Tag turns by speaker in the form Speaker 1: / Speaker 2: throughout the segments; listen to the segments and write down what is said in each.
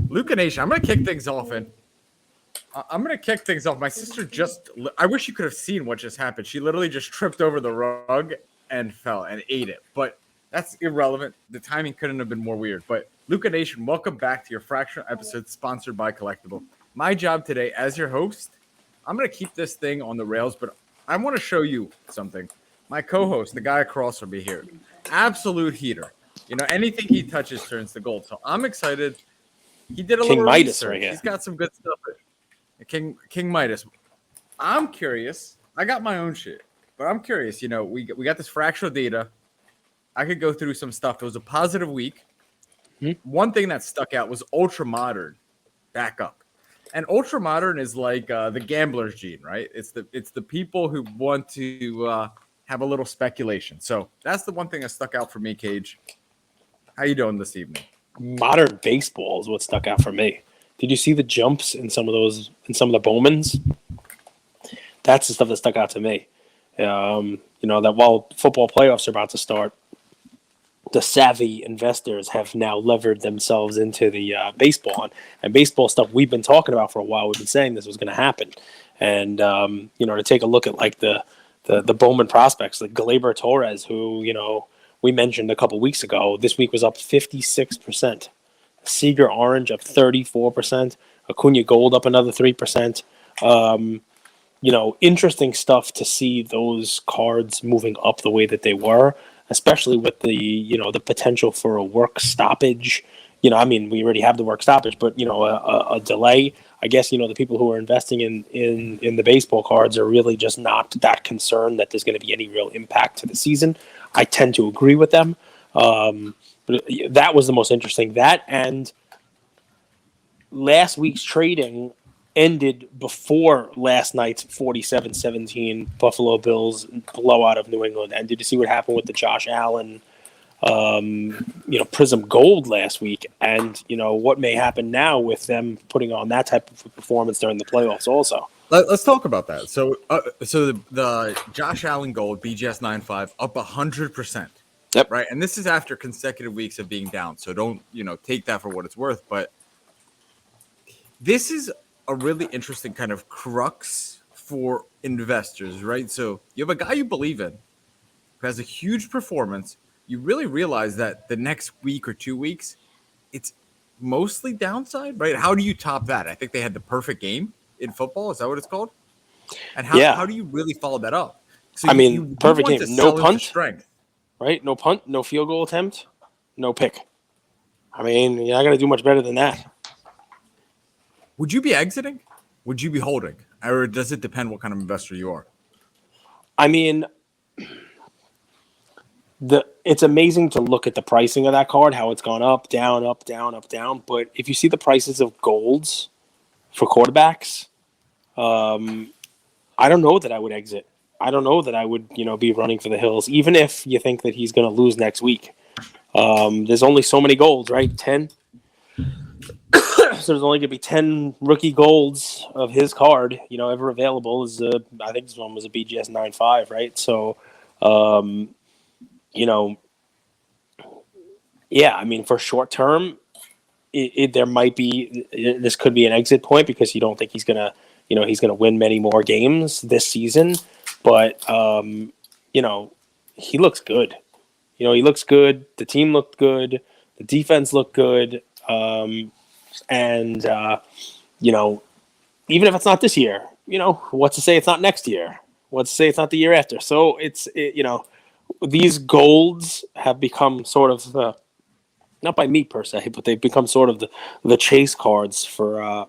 Speaker 1: Luca Nation, I'm going to kick things off. My sister I wish you could have seen what just happened. She literally just tripped over the rug and fell and ate it. But that's irrelevant. The timing couldn't have been more weird. But Luca Nation, welcome back to your fractional episode sponsored by Collectable. My job today as your host, I'm going to keep this thing on the rails, but I want to show you something. My co-host, the guy across from me here, absolute heater. Anything he touches turns to gold. So I'm excited. He did a
Speaker 2: King
Speaker 1: little
Speaker 2: Midas
Speaker 1: research.
Speaker 2: right here.
Speaker 1: He's got some good stuff. King Midas. I'm curious. I got my own shit, but I'm curious. We got this fractional data. I could go through some stuff. It was a positive week. One thing that stuck out was ultra modern back up. And ultra modern is like the gambler's gene, right? It's the people who want to have a little speculation. So that's the one thing that stuck out for me, Cage. How you doing this evening?
Speaker 2: Modern baseball is what stuck out for me. Did you see the jumps in some of the Bowmans? That's the stuff that stuck out to me. That while football playoffs are about to start, the savvy investors have now levered themselves into the baseball and baseball stuff we've been talking about for a while. We've been saying this was going to happen, and to take a look at like the Bowman prospects, like Gleyber Torres, who we mentioned a couple weeks ago. This week was up 56%. Seager Orange up 34%. Acuna Gold up another 3%. Interesting stuff to see those cards moving up the way that they were, especially with the potential for a work stoppage. We already have the work stoppage, but a delay. I guess the people who are investing in the baseball cards are really just not that concerned that there's going to be any real impact to the season. I tend to agree with them. But that was the most interesting. That and last week's trading ended before last night's 47-17 Buffalo Bills blowout of New England. And did you see what happened with the Josh Allen, Prism Gold last week? And, what may happen now with them putting on that type of performance during the playoffs also.
Speaker 1: Let's talk about that. So the Josh Allen Gold, BGS 9.5, up 100%.
Speaker 2: Yep.
Speaker 1: Right. And this is after consecutive weeks of being down. So don't, take that for what it's worth. But this is a really interesting kind of crux for investors, right? So you have a guy you believe in who has a huge performance. You really realize that the next week or 2 weeks, it's mostly downside, right? How do you top that? I think they had the perfect game in football. Is that what it's called? And how do you really follow that up? So
Speaker 2: perfect game. No punt.
Speaker 1: Strength.
Speaker 2: Right? No punt, no field goal attempt, no pick. You're not going to do much better than that.
Speaker 1: Would you be exiting? Would you be holding? Or does it depend what kind of investor you are?
Speaker 2: It's amazing to look at the pricing of that card, how it's gone up, down, up, down, up, down. But if you see the prices of golds for quarterbacks, I don't know that I would exit. I don't know that I would, be running for the hills, even if you think that he's going to lose next week. There's only so many golds, right? 10. So there's only going to be 10 rookie golds of his card, ever available. I think this one was a BGS 9.5, right? So, for short term, there might be, this could be an exit point because you don't think he's going to win many more games this season. But, he looks good. He looks good. The team looked good. The defense looked good. And even if it's not this year, what's to say it's not next year? What's to say it's not the year after? So these golds have become sort of not by me per se, but they've become sort of the chase cards for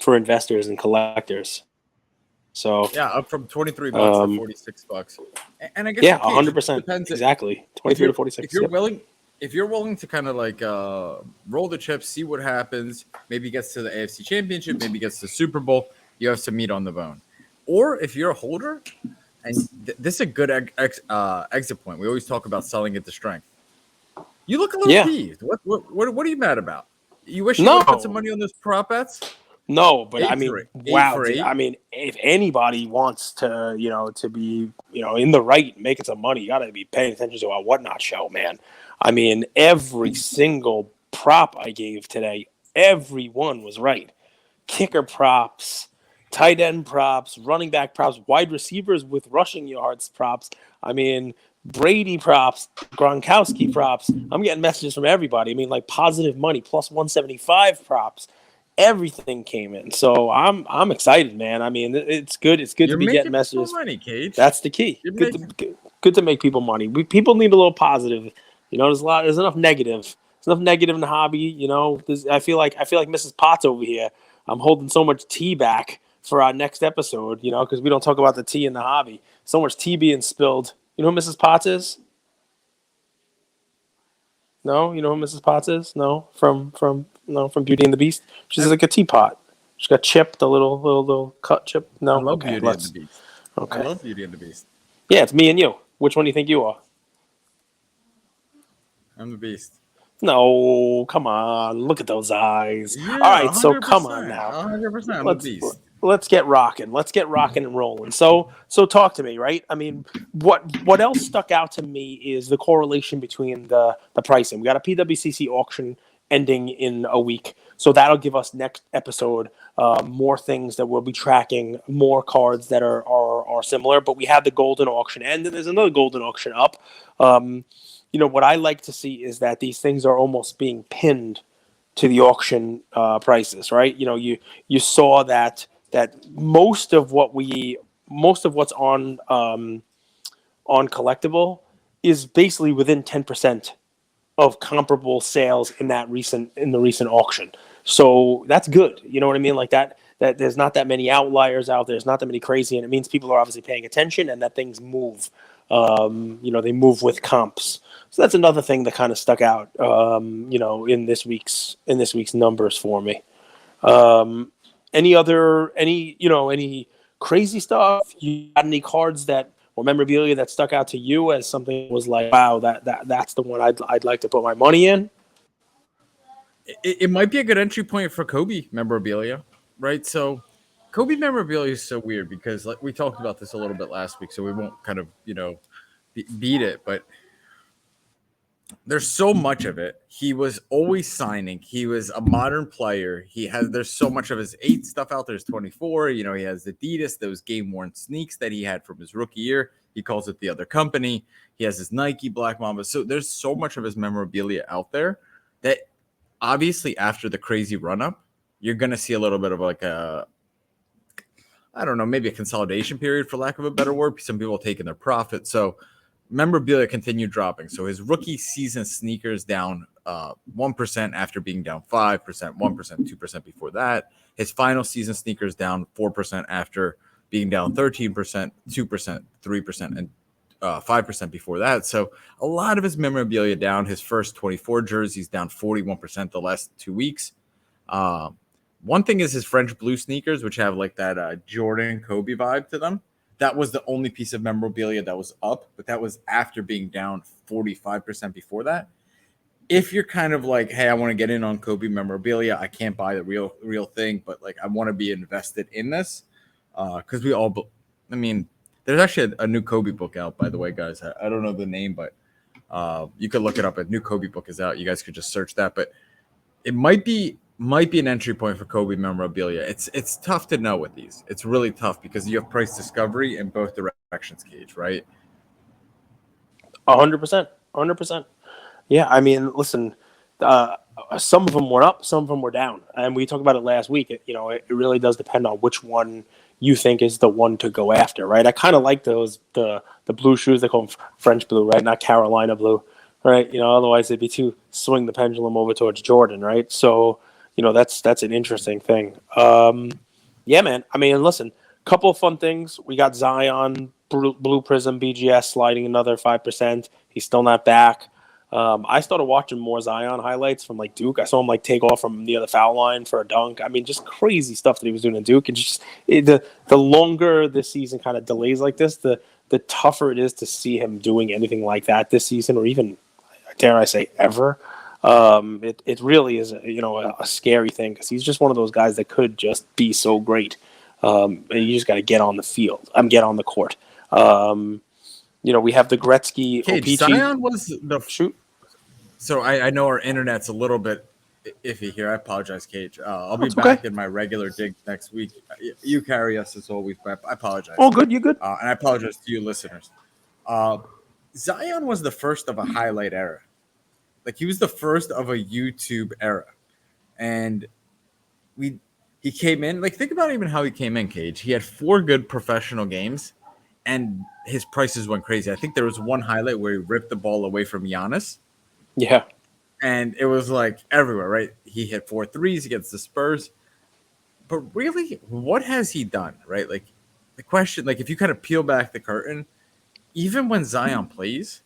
Speaker 2: investors and collectors. So
Speaker 1: up from $23 to $46, and I guess
Speaker 2: 100%. Exactly, 23 to 46.
Speaker 1: If you're willing to kind of like roll the chips, see what happens, maybe gets to the AFC Championship, maybe gets to Super Bowl, you have some meat on the bone. Or if you're a holder, and this is a good exit point. We always talk about selling it to strength. You look a little peeved. What are you mad about? You wish you would put some money on those prop bets?
Speaker 2: No, but wow. If anybody wants to, to be, in the right, making some money, you got to be paying attention to our Whatnot show, man. Every single prop I gave today Everyone was right. Kicker props, tight end props, running back props, wide receivers with rushing yards props. I mean, Brady props, Gronkowski props. I'm getting messages from everybody. I mean, like positive money, plus 175 props. Everything came in, so I'm excited, man. I mean, it's good. It's good to
Speaker 1: You're
Speaker 2: be getting
Speaker 1: making people
Speaker 2: messages.
Speaker 1: money, Cage.
Speaker 2: That's the key.
Speaker 1: You're making.
Speaker 2: Good to make people money. People need a little positive. You know, there's enough negative. There's enough negative in the hobby. You know, I feel like Mrs. Potts over here. I'm holding so much tea back for our next episode. You know, because we don't talk about the tea in the hobby. So much tea being spilled. You know who Mrs. Potts is? No, you know who Mrs. Potts is? No, from Beauty and the Beast. She's like a teapot. She's got Chip, the little cut Chip. No,
Speaker 1: I love
Speaker 2: okay,
Speaker 1: Beauty and the Beast.
Speaker 2: Okay.
Speaker 1: I love Beauty and the Beast.
Speaker 2: Yeah, it's me and you. Which one do you think you are?
Speaker 1: I'm the Beast.
Speaker 2: No, come on. Look at those eyes.
Speaker 1: Yeah,
Speaker 2: All right, so come on now.
Speaker 1: 100%. I'm the Beast.
Speaker 2: Let's get rocking. Let's get rocking and rolling. So talk to me, right? I mean, what else stuck out to me is the correlation between the pricing. We got a PWCC auction ending in a week, so that'll give us next episode more things that we'll be tracking, more cards that are similar. But we have the golden auction, and then there's another golden auction up. You know, what I like to see is that these things are almost being pinned to the auction prices, right? You know, you saw that most of what's on Collectable is basically within 10% of comparable sales in the recent auction. So that's good. You know what I mean? Like that there's not that many outliers out there. There's not that many crazy, and it means people are obviously paying attention and that things move. You know, they move with comps. So that's another thing that kind of stuck out, you know, in this week's numbers for me. Any crazy stuff? You got any cards or memorabilia that stuck out to you as something that was like, wow, that's the one I'd like to put my money in?
Speaker 1: It might be a good entry point for Kobe memorabilia, right? So Kobe memorabilia is so weird because like we talked about this a little bit last week, so we won't kind of, you know, beat it, but there's so much of it. He was always signing. He was a modern player. There's so much of his 8 stuff out there. There's 24. You know, he has Adidas, those game worn sneaks that he had from his rookie year. He calls it the other company. He has his Nike Black Mamba. So there's so much of his memorabilia out there that obviously after the crazy run up, you're going to see a little bit of like I don't know, maybe a consolidation period for lack of a better word. Some people taking their profit. So memorabilia continued dropping. So his rookie season sneakers down 1% after being down 5%, 1%, 2% before that. His final season sneakers down 4% after being down 13%, 2%, 3%, and 5% before that. So a lot of his memorabilia down. His first 24 jerseys down 41% the last 2 weeks. One thing is his French blue sneakers, which have like that Jordan Kobe vibe to them. That was the only piece of memorabilia that was up, but that was after being down 45% before that. If you're kind of like, hey, I want to get in on Kobe memorabilia, I can't buy the real thing, but like I want to be invested in this because I mean, there's actually a new Kobe book out, by the way, guys. I don't know the name, but you could look it up. A new Kobe book is out. You guys could just search that, but it might be an entry point for Kobe memorabilia. It's tough to know with these. It's really tough because you have price discovery in both directions, Cage, right?
Speaker 2: 100%. 100%. Yeah, I mean, listen, some of them were up, some of them were down. And we talked about it last week. It really does depend on which one you think is the one to go after, right? I kind of like the blue shoes. They call them French blue, right? Not Carolina blue, right? Otherwise it'd be too swing the pendulum over towards Jordan, right? So, that's an interesting thing. Yeah, man. I mean, listen, couple of fun things. We got Zion, Blue Prism, BGS sliding another 5%. He's still not back. I started watching more Zion highlights from like Duke. I saw him like take off from near the foul line for a dunk. I mean, just crazy stuff that he was doing in Duke. And just the longer this season kind of delays like this, the tougher it is to see him doing anything like that this season, or even, dare I say, ever. It really is a scary thing because he's just one of those guys that could just be so great. And you just got to get on the field. Get on the court. We have the Gretzky.
Speaker 1: Cage, Zion was the
Speaker 2: shoot.
Speaker 1: So I know our internet's a little bit iffy here. I apologize, Cage. I'll be
Speaker 2: That's okay.
Speaker 1: back in my regular dig next week. You carry us as always, but I apologize.
Speaker 2: All good. You good?
Speaker 1: And I apologize to you listeners. Zion was the first of a highlight era. Like he was the first of a YouTube era, and he came in. Like think about even how he came in, Cage. He had 4 good professional games, and his prices went crazy. I think there was one highlight where he ripped the ball away from Giannis.
Speaker 2: Yeah.
Speaker 1: And it was like everywhere, right? He hit 4 threes against the Spurs. But really, what has he done, right? Like the question, like if you kind of peel back the curtain, even when Zion plays,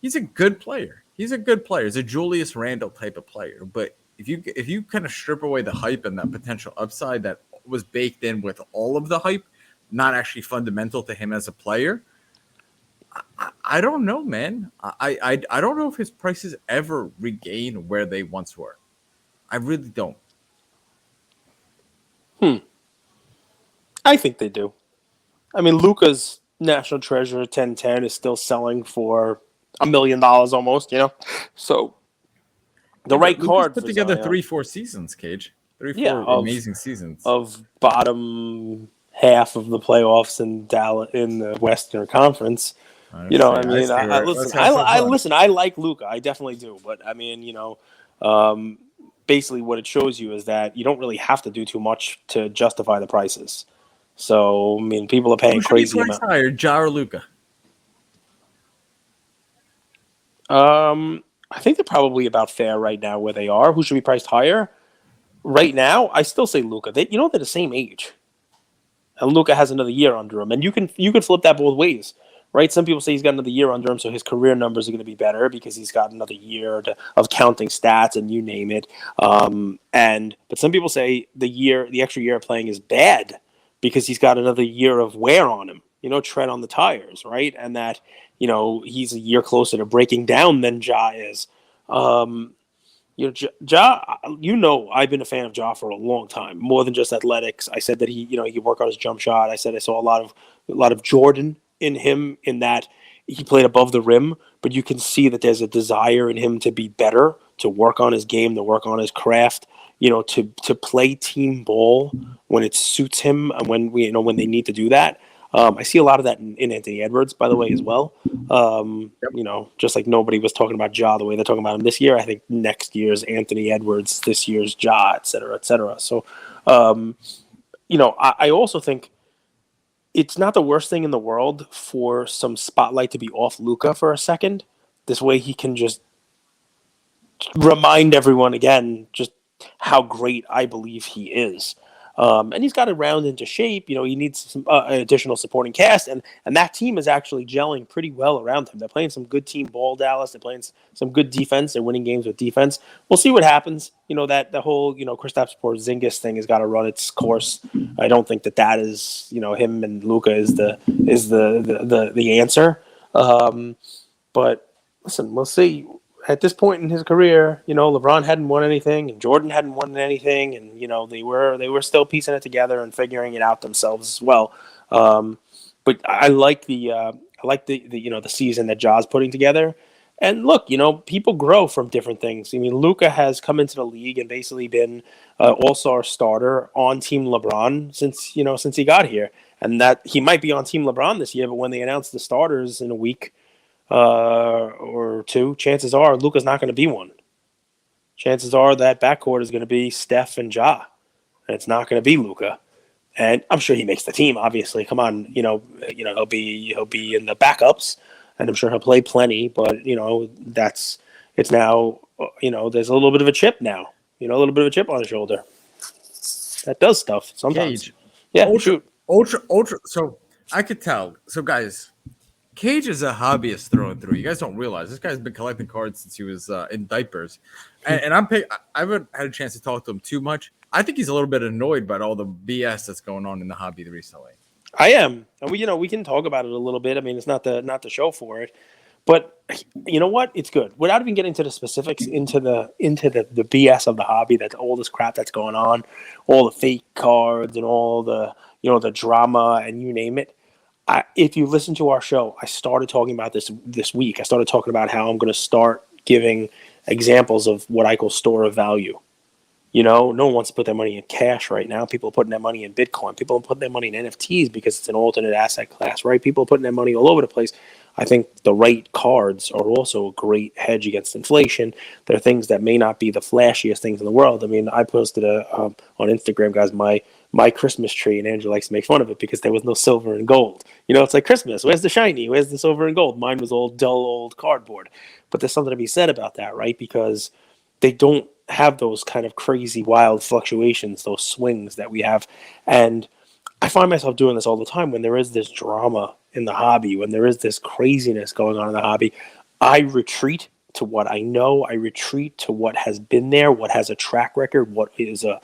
Speaker 1: he's a good player. He's a good player. He's a Julius Randle type of player. But if you kind of strip away the hype and that potential upside that was baked in with all of the hype, not actually fundamental to him as a player, I don't know, man. I don't know if his prices ever regain where they once were. I really don't.
Speaker 2: I think they do. I mean, Luka's National Treasure 1010 is still selling for $1 million almost, you know? So the right
Speaker 1: Lucas
Speaker 2: card
Speaker 1: put
Speaker 2: for
Speaker 1: together
Speaker 2: Zion.
Speaker 1: 3-4 seasons, Cage. 3-4
Speaker 2: Yeah,
Speaker 1: amazing seasons.
Speaker 2: Of bottom half of the playoffs in Dallas in the Western Conference. You know, I mean, I listen. I listen. I like Luka. I definitely do. But I mean, you know, basically, what it shows you is that you don't really have to do too much to justify the prices. So I mean, people are paying
Speaker 1: Who should
Speaker 2: crazy
Speaker 1: be priced
Speaker 2: amounts.
Speaker 1: higher, Ja or Luka?
Speaker 2: I think they're probably about fair right now where they are. Who should be priced higher? Right now, I still say Luka. They, you know, they're the same age. And Luka has another year under him, and you can flip that both ways, right? Some people say he's got another year under him, so his career numbers are going to be better because he's got another year of counting stats and you name it. But some people say the extra year of playing is bad because he's got another year of wear on him, you know, tread on the tires, right? And that you know he's a year closer to breaking down than Ja is. You know, you know, I've been a fan of Ja for a long time, more than just athletics. I said that he, you know, he could work on his jump shot. I said I saw a lot of Jordan in him in that he played above the rim, but you can see that there's a desire in him to be better, to work on his game, to work on his craft, you know, to play team ball when it suits him and when they need to do that. I see a lot of that in Anthony Edwards, by the way, as well. You know, just like nobody was talking about Ja the way they're talking about him this year. I think next year's Anthony Edwards, this year's Ja, et cetera, et cetera. So, you know, I also think it's not the worst thing in the world for some spotlight to be off Luka for a second. This way he can just remind everyone again just how great I believe he is. And he's got to round into shape. You know, he needs some an additional supporting cast, and that team is actually gelling pretty well around him. They're playing some good team ball, Dallas. They're playing some good defense. They're winning games with defense. We'll see what happens. You know, that the whole Kristaps Porzingis thing has got to run its course. I don't think that is him and Luka is the answer. But listen, we'll see. At this point in his career, you know, LeBron hadn't won anything and Jordan hadn't won anything, and they were still piecing it together and figuring it out themselves as well. But I like the the season that Ja's putting together. And look, people grow from different things. I mean, Luka has come into the league and basically been an all-star starter on Team LeBron since he got here, and that he might be on Team LeBron this year. But when they announce the starters in a week or two, chances are Luka's not going to be one. Chances are that backcourt is going to be Steph and Ja, and it's not going to be Luka. And I'm sure he makes the team. Obviously, come on, he'll be in the backups, and I'm sure he'll play plenty. But it's now there's a little bit of a chip now. A little bit of a chip on his shoulder. That does stuff sometimes.
Speaker 1: Cage.
Speaker 2: Yeah,
Speaker 1: ultra. So I could tell. So guys. Cage is a hobbyist through and through. You guys don't realize this guy's been collecting cards since he was in diapers, and I haven't had a chance to talk to him too much. I think he's a little bit annoyed by all the BS that's going on in the hobby recently.
Speaker 2: I am, and we can talk about it a little bit. I mean, it's not the show for it, but you know what? It's good without even getting to the specifics into the BS of the hobby. That's all this crap that's going on, all the fake cards and all the the drama and you name it. If you listen to our show, I started talking about this week. I started talking about how I'm going to start giving examples of what I call store of value. No one wants to put their money in cash right now. People are putting their money in Bitcoin. People are putting their money in NFTs because it's an alternate asset class, right? People are putting their money all over the place. I think the right cards are also a great hedge against inflation. They're things that may not be the flashiest things in the world. I mean, I posted on Instagram, guys, my Christmas tree, and Andrew likes to make fun of it because there was no silver and gold. It's like Christmas. Where's the shiny? Where's the silver and gold? Mine was all dull old cardboard. But there's something to be said about that, right? Because they don't have those kind of crazy, wild fluctuations, those swings that we have. And I find myself doing this all the time when there is this drama in the hobby, when there is this craziness going on in the hobby. I retreat to what I know. I retreat to what has been there, what has a track record, what is a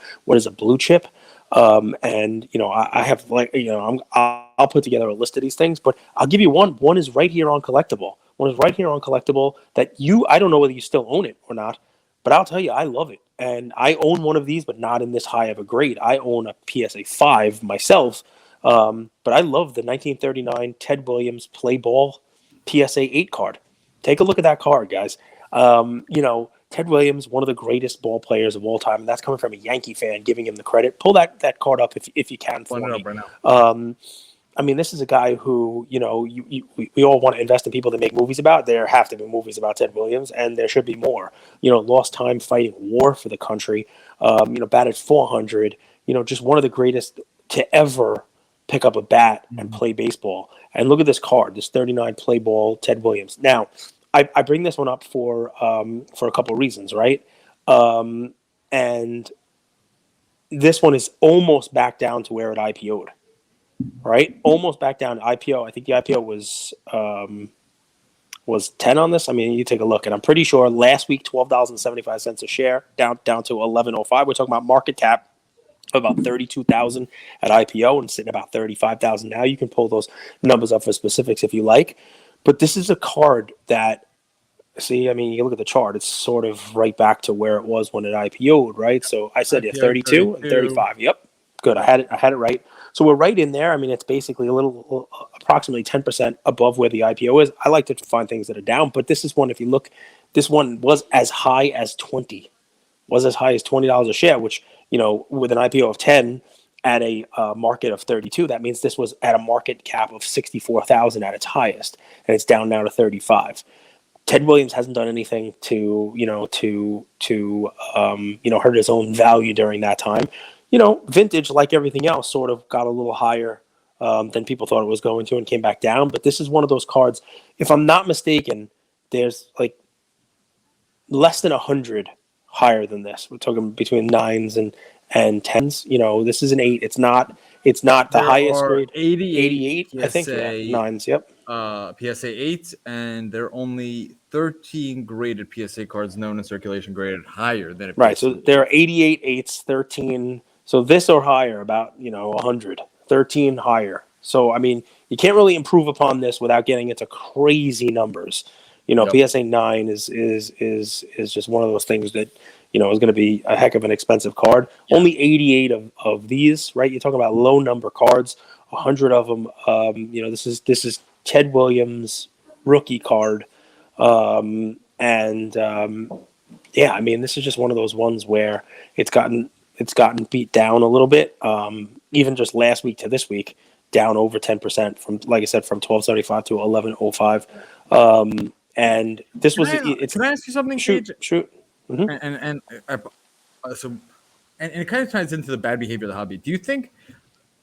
Speaker 2: blue chip. And I have I'll put together a list of these things, but I'll give you one. One is right here on Collectable. One is right here on Collectable that I don't know whether you still own it or not, but I'll tell you, I love it. And I own one of these, but not in this high of a grade. I own a PSA 5 myself, but I love the 1939 Ted Williams Play Ball PSA 8 card. Take a look at that card, guys. Ted Williams, one of the greatest ball players of all time, and that's coming from a Yankee fan giving him the credit. Pull that card up if you can for me.
Speaker 1: Right now.
Speaker 2: I mean, this is a guy who, we all want to invest in people that make movies about. There have to be movies about Ted Williams, and there should be more. Lost time fighting war for the country, batted 400, just one of the greatest to ever pick up a bat and play baseball. And look at this card, this 39 play ball Ted Williams. Now, I bring this one up for a couple of reasons, right? And this one is almost back down to where it IPO'd. Right, almost back down to IPO. I think the IPO was 10 on this. I mean, you take a look, and I'm pretty sure last week $12.75 a share, down to 11.05. We're talking about market cap of about 32,000 at IPO and sitting about 35,000 now. You can pull those numbers up for specifics if you like, but this is a card that. See, I mean, you look at the chart; it's sort of right back to where it was when it IPO'd, right? So I said, 32 and 35. Yep, good. I had it right. So we're right in there. I mean, it's basically approximately 10% above where the IPO is. I like to find things that are down, but this is one. If you look, this one was as high as $20 a share, which with an IPO of 10 at a market of 32, that means this was at a market cap of 64,000 at its highest, and it's down now to 35. Ted Williams hasn't done anything to hurt his own value during that time. Vintage, like everything else, sort of got a little higher than people thought it was going to and came back down. But this is one of those cards, if I'm not mistaken, there's like less than 100 higher than this. We're talking between 9s and 10s. This is an 8. It's not the highest grade. 88
Speaker 1: PSA,
Speaker 2: I think. Yeah, 9s, yep.
Speaker 1: PSA 8, and there are only 13 graded PSA cards known in circulation graded higher than a PSA.
Speaker 2: Right, so there are 88 8s, 13. So this or higher, about 100, 13 higher. So I mean, you can't really improve upon this without getting into crazy numbers. Yep. PSA 9 is just one of those things that is going to be a heck of an expensive card. Yeah. Only 88 of these, right? You're talking about low number cards. 100 of them. This is Ted Williams rookie card, yeah. I mean, this is just one of those ones where it's gotten beat down a little bit. Even just last week to this week, down over 10% from, like I said, from 12.75 to 11.05. And this was.
Speaker 1: Can I ask you something?
Speaker 2: Shoot.
Speaker 1: Mm-hmm. And it kind of ties into the bad behavior of the hobby. Do you think?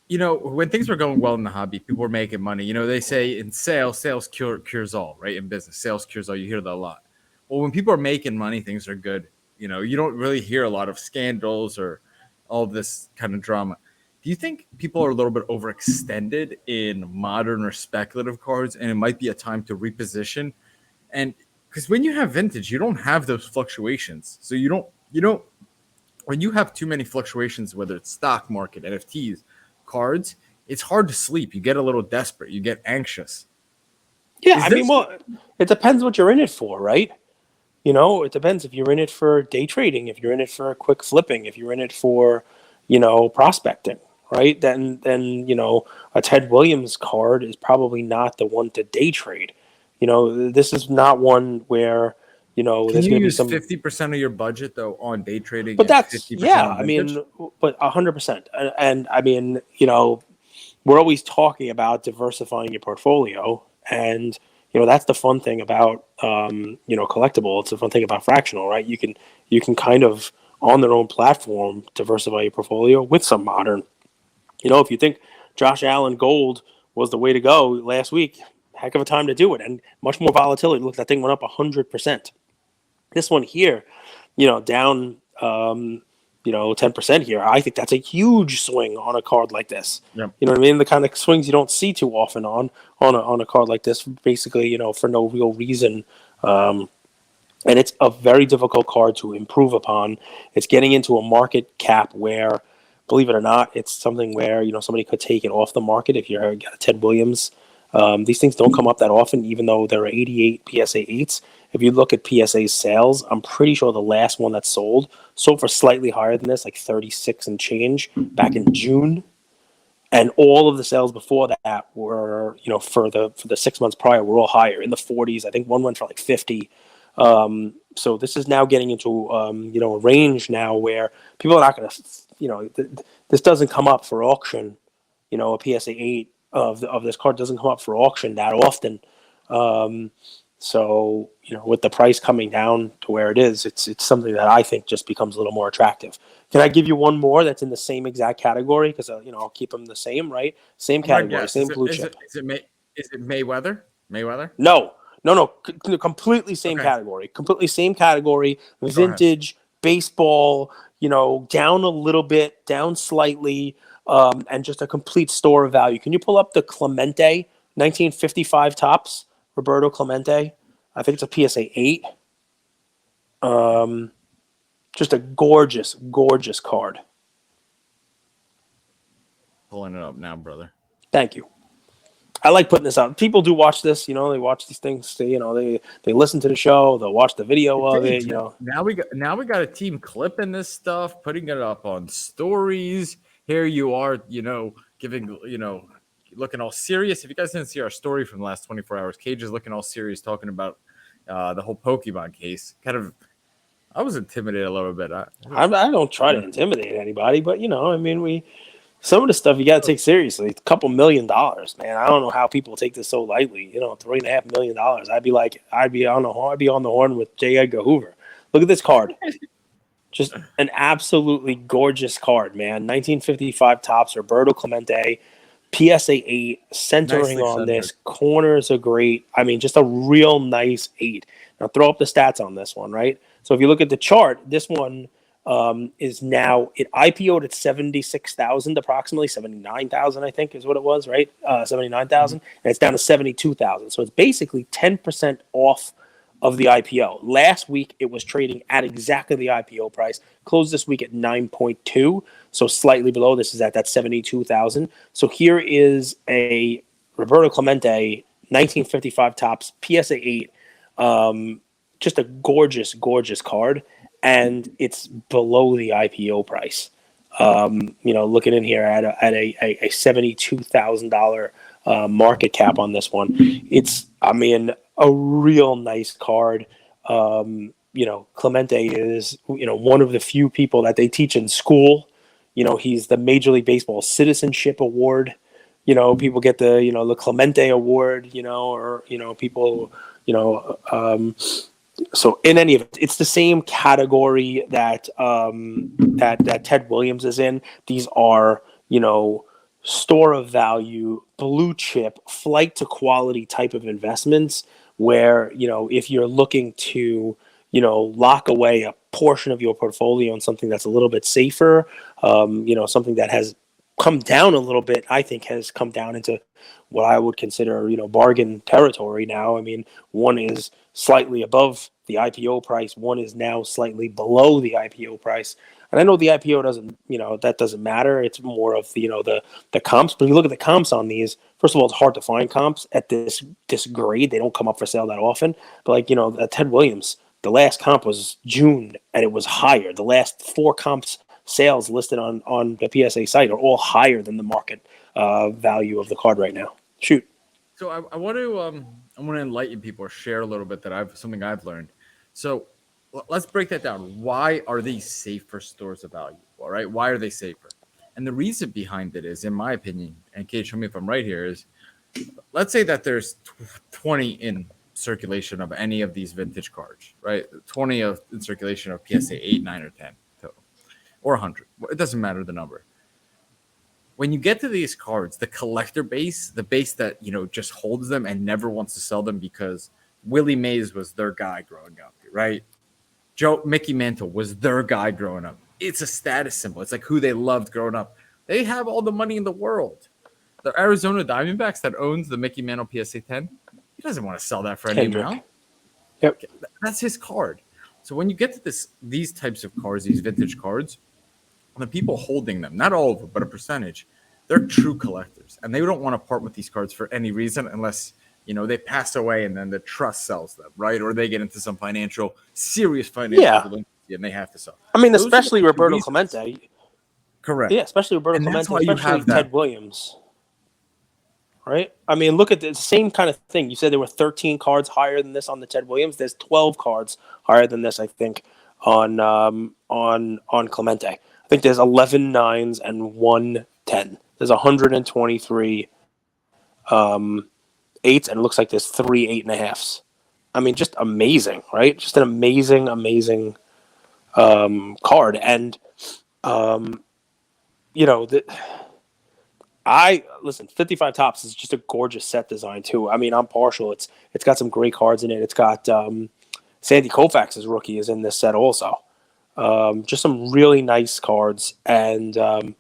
Speaker 1: When things were going well in the hobby, people were making money. They say in sales cures all, right? In business, sales cures all. You hear that a lot. Well, when people are making money, things are good. You don't really hear a lot of scandals or all of this kind of drama. Do you think people are a little bit overextended in modern or speculative cards, and it might be a time to reposition? And because when you have vintage, you don't have those fluctuations. So you don't. When you have too many fluctuations, whether it's stock market, NFTs, cards, it's hard to sleep. You get a little desperate. You get anxious.
Speaker 2: Yeah, it depends what you're in it for, right? It depends if you're in it for day trading, if you're in it for quick flipping, if you're in it for, prospecting, right? Then a Ted Williams card is probably not the one to day trade. This is not one where,
Speaker 1: Can
Speaker 2: there's
Speaker 1: you
Speaker 2: going to be
Speaker 1: use
Speaker 2: some.
Speaker 1: 50% of your budget though on day trading
Speaker 2: But
Speaker 1: and
Speaker 2: that's
Speaker 1: 50%
Speaker 2: yeah.
Speaker 1: on
Speaker 2: I
Speaker 1: vintage?
Speaker 2: mean, but 100%. And I mean, we're always talking about diversifying your portfolio, and that's the fun thing about collectible. It's the fun thing about fractional, right? You can kind of on their own platform diversify your portfolio with some modern. If you think Josh Allen gold was the way to go last week, heck of a time to do it, and much more volatility. Look, that thing went up 100%. This one here, down 10% here. I think that's a huge swing on a card like this.
Speaker 1: Yep.
Speaker 2: You know what I mean? The kind of swings you don't see too often on a card like this. Basically, for no real reason. And it's a very difficult card to improve upon. It's getting into a market cap where, believe it or not, it's something where somebody could take it off the market if you're got a Ted Williams. These things don't come up that often, even though there are 88 PSA 8s. If you look at PSA sales, I'm pretty sure the last one that sold for slightly higher than this, like 36 and change back in June. And all of the sales before that were, for the 6 months prior, were all higher in the 40s. I think one went for like 50. So this is now getting into a range now where people are not going to, this doesn't come up for auction. A PSA 8 of this card doesn't come up for auction that often. So with the price coming down to where it is, it's something that I think just becomes a little more attractive. Can I give you one more that's in the same exact category? Because I'll keep them the same, right? Same
Speaker 1: I'm gonna
Speaker 2: category,
Speaker 1: guess.
Speaker 2: same blue chip.
Speaker 1: Is it Mayweather? Mayweather?
Speaker 2: No, no, no. Completely same
Speaker 1: Okay,
Speaker 2: category. Completely same category.
Speaker 1: go ahead.
Speaker 2: Vintage baseball. Down a little bit, down slightly, and just a complete store of value. Can you pull up the Clemente 1955 tops? Roberto Clemente. I think it's a PSA 8. Just a gorgeous, gorgeous card.
Speaker 1: Pulling it up now, brother.
Speaker 2: Thank you. I like putting this out. People do watch this, they watch these things. They listen to the show. They'll watch the video of it.
Speaker 1: Now we got a team clipping this stuff, putting it up on stories. Here you are, giving, looking all serious. If you guys didn't see our story from the last 24 hours, Cage is looking all serious, talking about the whole Pokemon case. Kind of, I was intimidated a little bit.
Speaker 2: I don't try to intimidate anybody, but some of the stuff you got to take seriously. It's a couple $1 million, man. I don't know how people take this so lightly. $3.5 million. I'd be on the horn with J. Edgar Hoover. Look at this card. Just an absolutely gorgeous card, man. 1955 tops, Roberto Clemente, PSA 8, centering
Speaker 1: Nicely
Speaker 2: on
Speaker 1: centered.
Speaker 2: this. Corners are great. I mean, just a real nice 8. Now throw up the stats on this one, right? So if you look at the chart, this one is now, it IPO'd at 76,000, approximately 79,000, I think is what it was, right? 79,000, and it's down to 72,000. So it's basically 10% off of the IPO. Last week, it was trading at exactly the IPO price. Closed this week at 9.2, so slightly below. This is at that 72,000. So here is a Roberto Clemente 1955 tops PSA 8. Just a gorgeous, gorgeous card, and it's below the IPO price. Looking in here at a $72,000 market cap on this one. It's, a real nice card. Clemente is, one of the few people that they teach in school. He's the Major League Baseball Citizenship Award. People get the Clemente Award, or, people, so in any event, it's the same category that that Ted Williams is in. These are, store of value, blue chip, flight to quality type of investments where, if you're looking to, lock away a portion of your portfolio on something that's a little bit safer, something that has come down a little bit, I think has come down into what I would consider, bargain territory now. I mean, one is slightly above the IPO price. One is now slightly below the IPO price. And I know the IPO doesn't, that doesn't matter. It's more of the comps. But if you look at the comps on these, first of all, it's hard to find comps at this grade. They don't come up for sale that often. But Ted Williams, the last comp was June, and it was higher. The last 4 comps sales listed on the PSA site are all higher than the market value of the card right now. Shoot.
Speaker 1: So I want to enlighten people or share a little bit that something I've learned. So let's break that down. Why are these safer stores of value? All right. Why are they safer? And the reason behind it is, in my opinion, and Kate, show me if I'm right here, is let's say that there's 20 in circulation of any of these vintage cards, right? 20 in circulation of PSA 8, 9, or 10 total, or 100. It doesn't matter the number. When you get to these cards, the collector base, the base that, just holds them and never wants to sell them because Willie Mays was their guy growing up, right? Mickey Mantle was their guy growing up. It's a status symbol. It's like who they loved growing up. They have all the money in the world. The Arizona Diamondbacks that owns the Mickey Mantle PSA 10, he doesn't want to sell that for any amount.
Speaker 2: Yep.
Speaker 1: That's his card. So when you get to these types of cards, these vintage cards, the people holding them, not all of them, but a percentage, they're true collectors. And they don't want to part with these cards for any reason unless, they pass away and then the trust sells them, right? Or they get into some serious financial delinquency and they have to sell.
Speaker 2: I mean, especially Roberto Clemente.
Speaker 1: Correct.
Speaker 2: Yeah, especially Roberto Clemente, especially Ted Williams. Right? I mean, look at the same kind of thing. You said there were 13 cards higher than this on the Ted Williams. There's 12 cards higher than this, I think, on Clemente. I think there's 11 9s and 1 10. There's 123 8s, and it looks like there's 3 8.5s. I mean, just amazing, right? Just an amazing card. And, listen, 55 Tops is just a gorgeous set design too. I mean, I'm partial. It's got some great cards in it. It's got Sandy Koufax's rookie is in this set also. Just some really nice cards. And I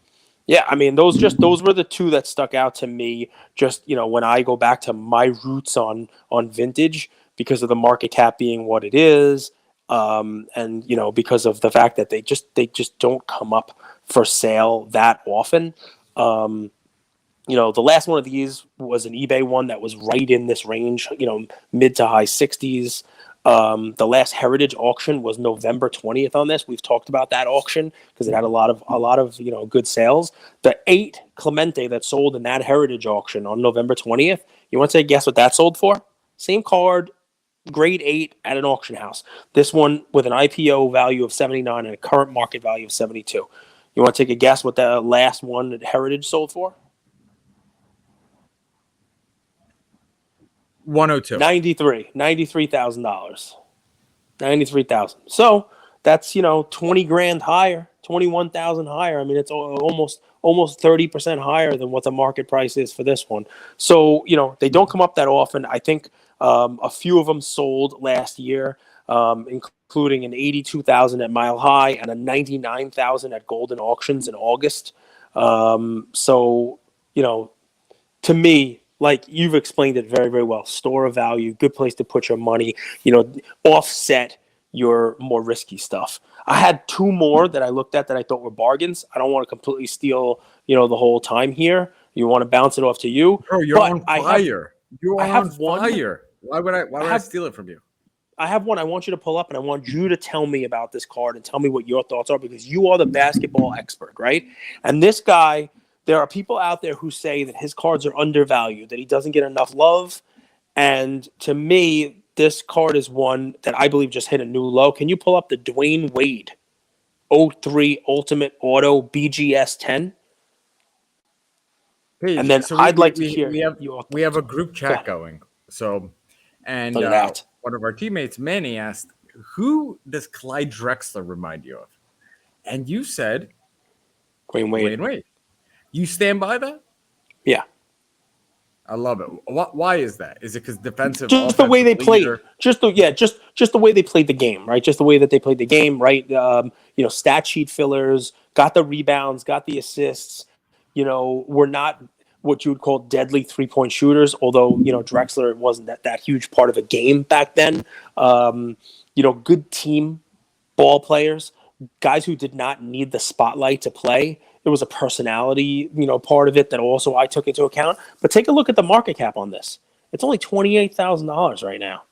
Speaker 2: mean, those were the two that stuck out to me. Just, when I go back to my roots on vintage because of the market cap being what it is. And because of the fact that they just don't come up for sale that often. The last one of these was an eBay one that was right in this range, mid to high 60s. The last Heritage auction was November 20th on this. We've talked about that auction because it had a lot of good sales. The 8 Clemente that sold in that Heritage auction on November 20th, you want to take a guess what that sold for? Same card, grade 8 at an auction house. This one with an IPO value of 79 and a current market value of 72. You want to take a guess what the last one at Heritage sold for?
Speaker 1: 102.
Speaker 2: $93,000. 93,000. So that's 20 grand higher, 21,000 higher. I mean, it's almost 30% higher than what the market price is for this one. So they don't come up that often. I think a few of them sold last year, including an 82,000 at Mile High and a 99,000 at Golden Auctions in August. So to me, like you've explained it very, very well. Store of value, good place to put your money, offset your more risky stuff. I had 2 more that I looked at that I thought were bargains. I don't want to completely steal, the whole time here. You want to bounce it off to you.
Speaker 1: Bro, you're on fire. You're on fire. Why would I steal it from you?
Speaker 2: I have one I want you to pull up, and I want you to tell me about this card and tell me what your thoughts are because you are the basketball expert, right? And this guy, there are people out there who say that his cards are undervalued, that he doesn't get enough love. And to me, this card is one that I believe just hit a new low. Can you pull up the Dwayne Wade 03 Ultimate Auto BGS 10?
Speaker 1: Hey,
Speaker 2: and then I'd like to hear
Speaker 1: we have a group chat going. So, and one of our teammates, Manny, asked, who does Clyde Drexler remind you of? And you said Dwayne Wade. You stand by that?
Speaker 2: Yeah.
Speaker 1: I love it. Why is that? Is it because defensive?
Speaker 2: Just the way they played. Just the way they played the game, right? Just the way that they played the game, right? Stat sheet fillers, got the rebounds, got the assists. We're not what you would call deadly 3-point shooters, although Drexler wasn't that huge part of a game back then. Good team ball players, guys who did not need the spotlight to play. There was a personality, part of it that also I took into account. But take a look at the market cap on this. It's only $28,000 right now,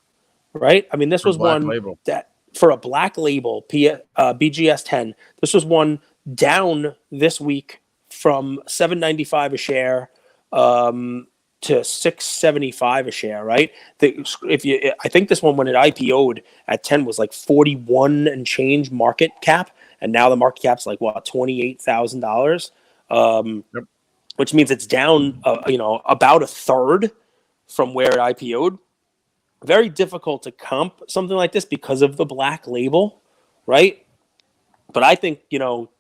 Speaker 2: right? I mean, this was one that for a black label BGS 10. This was one down this week from $7.95 a share to $6.75 a share, right? I think this one when it IPO'd at 10 was like 41 and change market cap, and now the market cap's like what, $28,000,
Speaker 1: Yep.
Speaker 2: which means it's down, about a third from where it IPO'd. Very difficult to comp something like this because of the black label, right? But I think,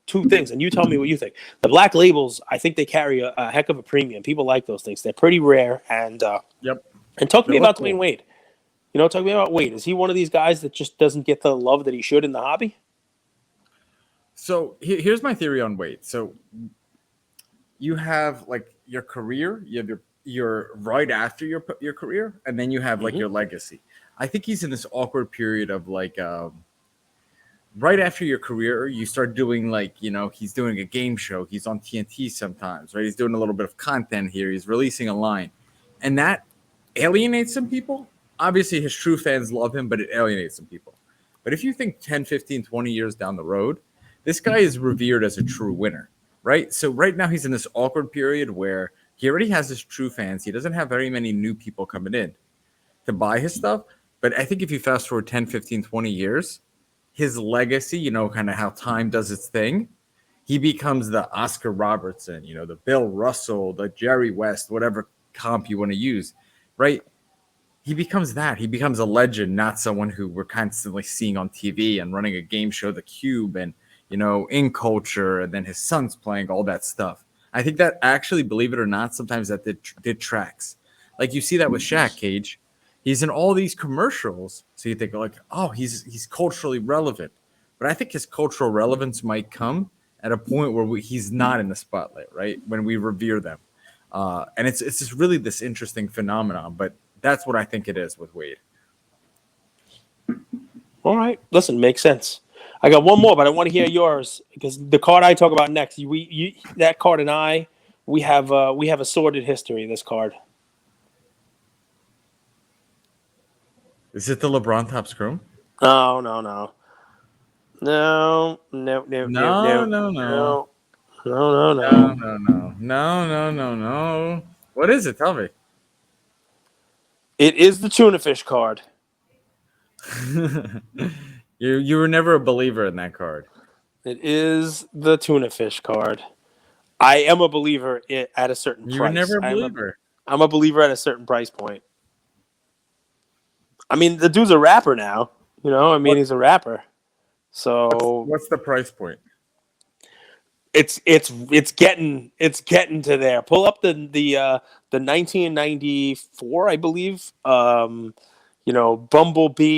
Speaker 2: two things, and you tell me what you think. The black labels, I think they carry a heck of a premium. People like those things. They're pretty rare. And
Speaker 1: Yep.
Speaker 2: talk to
Speaker 1: They
Speaker 2: me
Speaker 1: look
Speaker 2: about Dwayne
Speaker 1: cool.
Speaker 2: Wade. Talk to me about Wade. Is he one of these guys that just doesn't get the love that he should in the hobby?
Speaker 1: So here's my theory on Wade. So you have like your career, you have your right after your career, and then you have like your legacy. I think he's in this awkward period of like right after your career, you start doing like, he's doing a game show. He's on TNT sometimes, right? He's doing a little bit of content here. He's releasing a line. And that alienates some people. Obviously, his true fans love him, but it alienates some people. But if you think 10, 15, 20 years down the road, this guy is revered as a true winner, right? So right now he's in this awkward period where he already has his true fans. He doesn't have very many new people coming in to buy his stuff. But I think if you fast forward 10, 15, 20 years, his legacy, kind of how time does its thing, he becomes the Oscar Robertson, the Bill Russell, the Jerry West, whatever comp you want to use, right? He becomes that. He becomes a legend, not someone who we're constantly seeing on TV and running a game show, The Cube, and, In Culture, and then his son's playing all that stuff. I think that actually, believe it or not, sometimes that detracts. Like you see that with Shaq, Cage. He's in all these commercials, so you think like, oh, he's culturally relevant. But I think his cultural relevance might come at a point where he's not in the spotlight, right? When we revere them, and it's just really this interesting phenomenon. But that's what I think it is with Wade.
Speaker 2: All right. Listen, makes sense. I got one more, but I want to hear yours because the card I talk about next, that card and I, we have a sordid history. This card.
Speaker 1: Is it the LeBron Topps Chrome?
Speaker 2: No.
Speaker 1: No. What is it? Tell me.
Speaker 2: It is the tuna fish card.
Speaker 1: You were never a believer in that card.
Speaker 2: It is the tuna fish card. I am a believer at a certain price.
Speaker 1: You were never a believer.
Speaker 2: I'm a believer at a certain price point. I mean, the dude's a rapper now. He's a rapper. So
Speaker 1: what's the price point?
Speaker 2: It's getting to there. Pull up the 1994, I believe. Bumblebee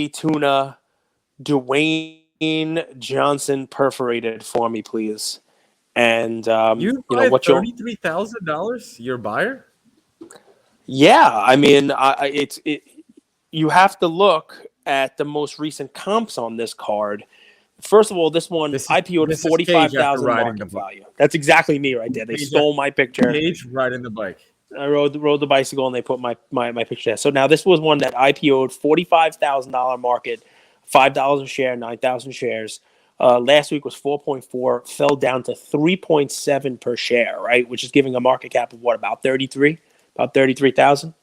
Speaker 2: tuna, Dwayne Johnson perforated for me, please. And
Speaker 1: you buy $33,000. Your buyer?
Speaker 2: Yeah, I mean, you have to look at the most recent comps on this card. First of all, this one IPO'd 45,000 market value. That's exactly me right there. They stole my picture.
Speaker 1: Cage riding the bike.
Speaker 2: I rode the bicycle and they put my picture there. So now this was one that IPO'd $45,000 market, $5 a share, 9,000 shares. Last week was 4.4, fell down to 3.7 per share, right? Which is giving a market cap of what, about 33,000.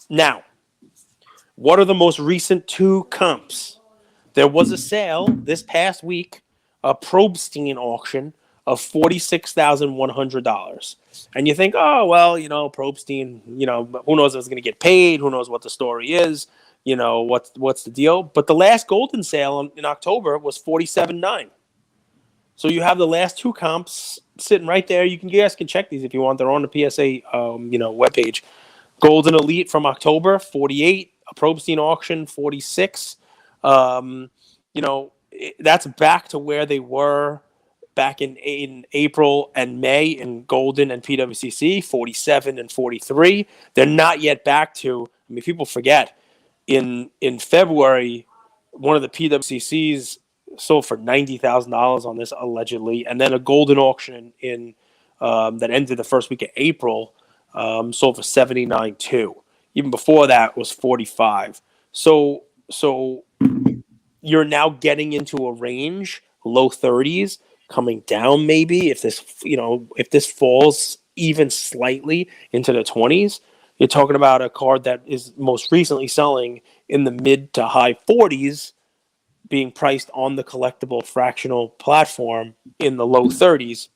Speaker 2: Now, what are the most recent two comps? There was a sale this past week, a Probstein auction of $46,100. And you think, oh, well, Probstein, who knows if it's going to get paid? Who knows what the story is? What's the deal? But the last golden sale in October was $47,900. So you have the last two comps sitting right there. You guys can check these if you want. They're on the PSA, webpage. Golden Elite from October, 48. A Probstein auction, 46. That's back to where they were back in April and May in Golden and PWCC, 47 and 43. They're not yet back to. I mean, people forget in February, one of the PWCCs sold for $90,000 on this allegedly, and then a Golden auction in that ended the first week of April sold for $79,200. Even before that was $45,000. So you're now getting into a range, low 30s, coming down maybe if this falls even slightly into the 20s. You're talking about a card that is most recently selling in the mid to high 40s, being priced on the Collectable fractional platform in the low 30s.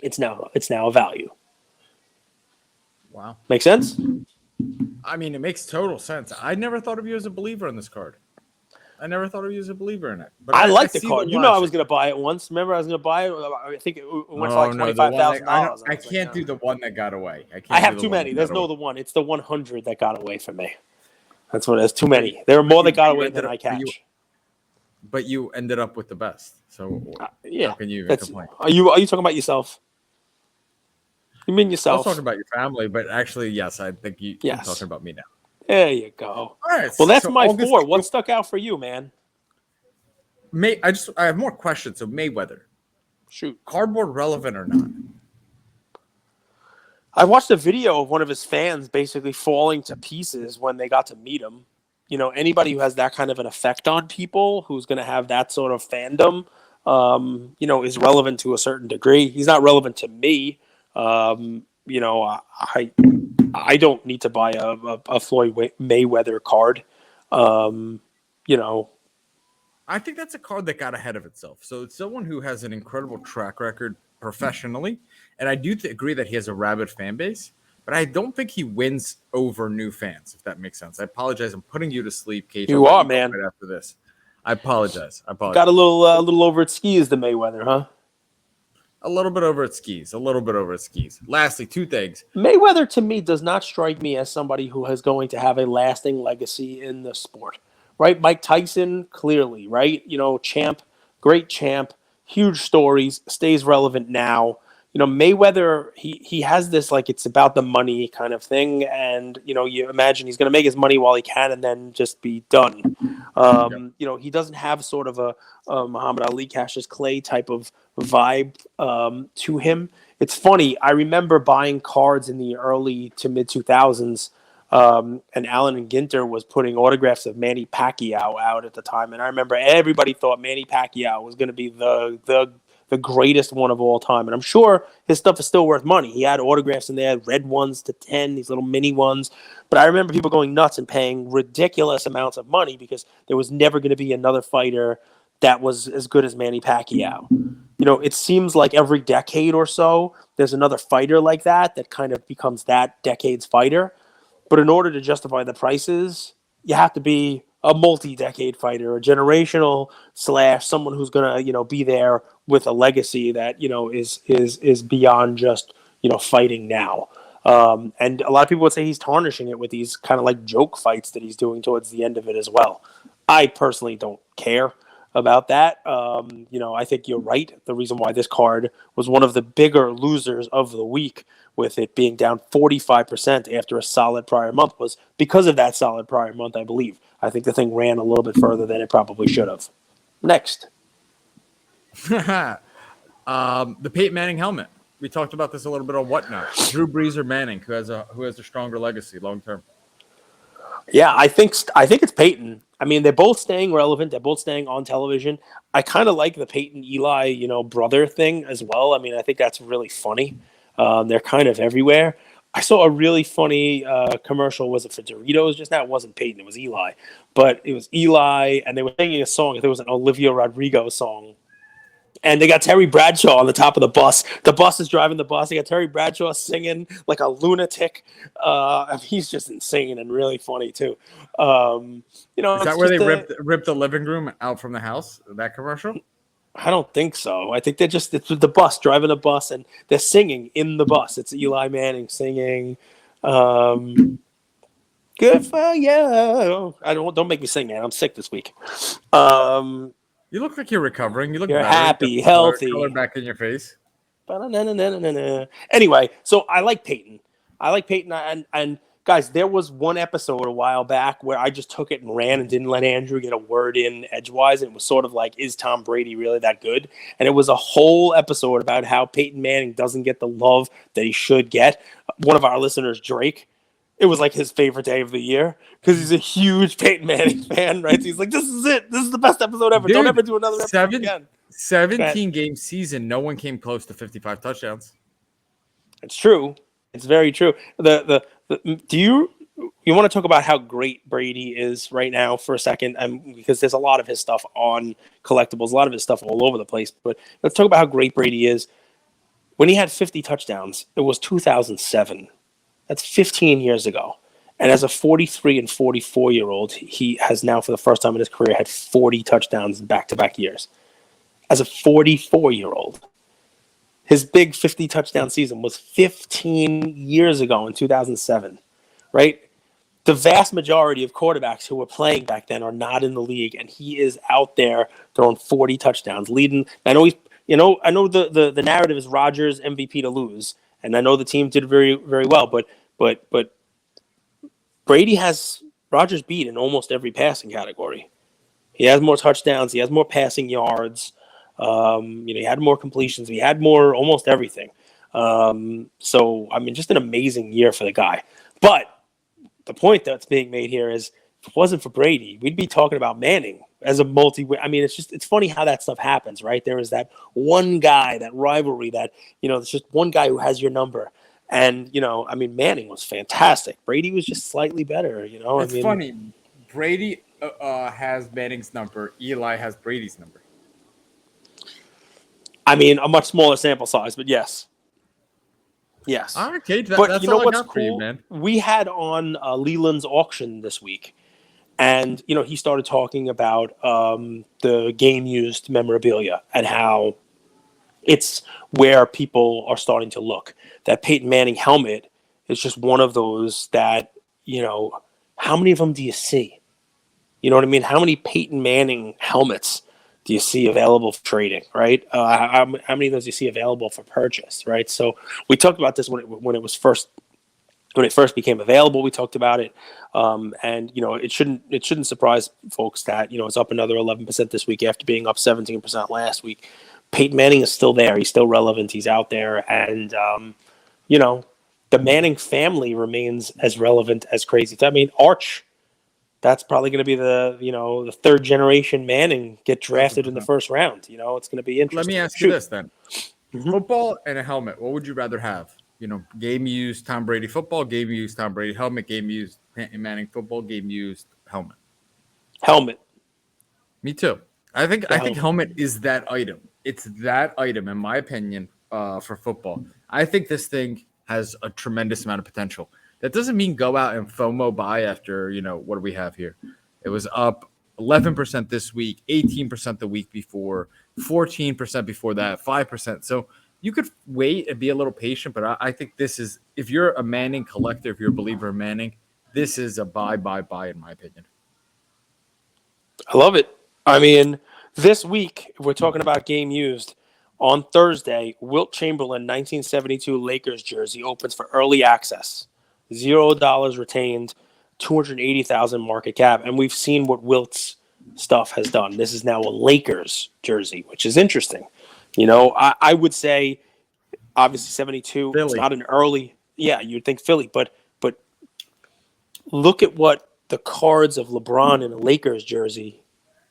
Speaker 2: It's now a value.
Speaker 1: Wow.
Speaker 2: Make sense?
Speaker 1: I mean, it makes total sense. I never thought of you as a believer in this card. I never thought of you as a believer in it. But
Speaker 2: I
Speaker 1: I
Speaker 2: like the
Speaker 1: see the
Speaker 2: card. You know, I was
Speaker 1: logic.
Speaker 2: going to buy it once. Remember, I was going to buy it. I think it went for
Speaker 1: Oh
Speaker 2: like
Speaker 1: no, the one that
Speaker 2: $25,000.
Speaker 1: I can't do the one that got away. I
Speaker 2: I
Speaker 1: can't do
Speaker 2: have
Speaker 1: the
Speaker 2: too
Speaker 1: one
Speaker 2: many.
Speaker 1: that
Speaker 2: There's
Speaker 1: got away.
Speaker 2: no the one. It's the 100 that got away from me. That's what it is. Too
Speaker 1: But,
Speaker 2: many. There are more that got
Speaker 1: you
Speaker 2: away
Speaker 1: ended
Speaker 2: than I
Speaker 1: up,
Speaker 2: catch.
Speaker 1: but you ended up with the best. So
Speaker 2: Yeah.
Speaker 1: how can you even
Speaker 2: That's,
Speaker 1: complain?
Speaker 2: are you talking about yourself? You mean
Speaker 1: I was
Speaker 2: yourself?
Speaker 1: talking about your family, but actually, yes, I think you're
Speaker 2: Yes.
Speaker 1: talking about me now.
Speaker 2: There you go.
Speaker 1: All right.
Speaker 2: Well, that's
Speaker 1: so
Speaker 2: my
Speaker 1: August,
Speaker 2: 4. What stuck out for you, man?
Speaker 1: I have more questions. So Mayweather,
Speaker 2: Shoot.
Speaker 1: cardboard relevant or not?
Speaker 2: I watched a video of one of his fans basically falling to pieces when they got to meet him. You know, anybody who has that kind of an effect on people, who's going to have that sort of fandom, you know, is relevant to a certain degree. He's not relevant to me. You know, I don't need to buy a Floyd Mayweather card. You know,
Speaker 1: I think that's a card that got ahead of itself. So it's someone who has an incredible track record professionally, and I do agree that he has a rabid fan base. But I don't think he wins over new fans, if that makes sense. I apologize. I'm putting you to sleep, Kate.
Speaker 2: you
Speaker 1: I'll let
Speaker 2: are,
Speaker 1: you go
Speaker 2: man.
Speaker 1: right after this. I apologize.
Speaker 2: Got a little over its skis, the Mayweather, huh?
Speaker 1: A little bit over its skis. A little bit over its skis. Lastly, two things.
Speaker 2: Mayweather to me does not strike me as somebody who is going to have a lasting legacy in the sport, right? Mike Tyson, clearly, right? You know, great champ, huge stories, stays relevant now. You know, Mayweather, he has this like it's about the money kind of thing, and you know, you imagine he's going to make his money while he can, and then just be done. You know, he doesn't have sort of a Muhammad Ali, Cassius Clay type of vibe to him. It's funny. I remember buying cards in the early to mid 2000s, and Allen and Ginter was putting autographs of Manny Pacquiao out at the time, and I remember everybody thought Manny Pacquiao was going to be the greatest one of all time. And I'm sure his stuff is still worth money. He had autographs in there, red ones to 10, these little mini ones. But I remember people going nuts and paying ridiculous amounts of money because there was never going to be another fighter that was as good as Manny Pacquiao. You know, it seems like every decade or so, there's another fighter like that kind of becomes that decade's fighter. But in order to justify the prices, you have to be a multi-decade fighter, a generational / someone who's gonna, you know, be there with a legacy that, you know, is beyond just, you know, fighting now. And a lot of people would say he's tarnishing it with these kind of like joke fights that he's doing towards the end of it as well. I personally don't care about that. You know, I think you're right. The reason why this card was one of the bigger losers of the week, with it being down 45% after a solid prior month, was because of that solid prior month, I believe. I think the thing ran a little bit further than it probably should have. Next.
Speaker 1: The Peyton Manning helmet. We talked about this a little bit on Whatnot. Drew Brees or Manning, who has a stronger legacy long term.
Speaker 2: Yeah, I think it's Peyton. I mean, they're both staying relevant. They're both staying on television. I kind of like the Peyton Eli, you know, brother thing as well. I mean, I think that's really funny. They're kind of everywhere. I saw a really funny commercial. Was it for Doritos just now? It wasn't Peyton. It was Eli. But it was Eli, and they were singing a song. There was an Olivia Rodrigo song. And they got Terry Bradshaw on the top of the bus. The bus is driving the bus. They got Terry Bradshaw singing like a lunatic. He's just insane and really funny too. You know,
Speaker 1: is that where they ripped the living room out from the house? That commercial?
Speaker 2: I don't think so. I think it's the bus driving a bus, and they're singing in the bus. It's Eli Manning singing. Good for you. Don't make me sing, man. I'm sick this week.
Speaker 1: You look like you're recovering. You look
Speaker 2: You're
Speaker 1: better.
Speaker 2: happy, healthy.
Speaker 1: Color back in your face.
Speaker 2: Anyway, so I like Peyton. And guys, there was one episode a while back where I just took it and ran and didn't let Andrew get a word in edgewise. And it was sort of like, is Tom Brady really that good? And it was a whole episode about how Peyton Manning doesn't get the love that he should get. One of our listeners, Drake, it was like his favorite day of the year because he's a huge Peyton Manning fan, right? So he's like, this is it. This is the best episode ever.
Speaker 1: Dude,
Speaker 2: don't ever do another episode again.
Speaker 1: 17 game season. No one came close to 55 touchdowns.
Speaker 2: It's true. It's very true. Do you want to talk about how great Brady is right now for a second? Because there's a lot of his stuff on Collectibles, a lot of his stuff all over the place. But let's talk about how great Brady is. When he had 50 touchdowns, it was 2007. That's 15 years ago. And as a 43 and 44-year-old, he has now, for the first time in his career, had 40 touchdowns in back-to-back years. As a 44-year-old. His big 50 touchdown season was 15 years ago in 2007, right? The vast majority of quarterbacks who were playing back then are not in the league, and he is out there throwing 40 touchdowns, leading. I know I know the narrative is Rodgers MVP to lose, and I know the team did very, very well, but Brady has Rodgers beat in almost every passing category. He has more touchdowns, he has more passing yards. He had more completions. He had more, almost everything. So, I mean, just an amazing year for the guy. But the point that's being made here is, if it wasn't for Brady, we'd be talking about Manning as a I mean, it's funny how that stuff happens, right? There is that one guy, that rivalry, that, it's just one guy who has your number. And, I mean, Manning was fantastic. Brady was just slightly better,
Speaker 1: It's funny. Brady has Manning's number. Eli has Brady's number.
Speaker 2: I mean, a much smaller sample size, but yes. Yes.
Speaker 1: Okay,
Speaker 2: but
Speaker 1: that's
Speaker 2: you know
Speaker 1: all I
Speaker 2: what's
Speaker 1: got
Speaker 2: cool?
Speaker 1: for you, man.
Speaker 2: We had on Leland's auction this week, and he started talking about the game used memorabilia and how it's where people are starting to look. That Peyton Manning helmet is just one of those that how many of them do you see? You know what I mean? How many Peyton Manning helmets do you see available for trading, right? How many of those do you see available for purchase, right? So we talked about this when it first became available. We talked about it, and it shouldn't surprise folks that it's up another 11% this week after being up 17% last week. Peyton Manning is still there. He's still relevant. He's out there, and the Manning family remains as relevant as crazy. I mean, Arch. That's probably going to be the third generation Manning get drafted in the first round. It's going to be interesting.
Speaker 1: Let me ask you this then: football and a helmet. What would you rather have? Game used Tom Brady football, game used Tom Brady helmet, game used Peyton Manning football, game used helmet.
Speaker 2: Helmet.
Speaker 1: Me too. I think helmet is that item. It's that item, in my opinion, for football. I think this thing has a tremendous amount of potential. That doesn't mean go out and FOMO buy after, what do we have here? It was up 11% this week, 18% the week before, 14% before that, 5%. So you could wait and be a little patient, but I think this is, if you're a Manning collector, if you're a believer in Manning, this is a buy, in my opinion.
Speaker 2: I love it. I mean, this week, if we're talking about game used, on Thursday, Wilt Chamberlain 1972 Lakers jersey opens for early access. $0 retained, 280,000 market cap, and we've seen what Wilt's stuff has done. This is now a Lakers jersey, which is interesting. I would say, obviously 72.
Speaker 1: Philly.
Speaker 2: It's not an early. Yeah, you'd think Philly, but look at what the cards of LeBron in a Lakers jersey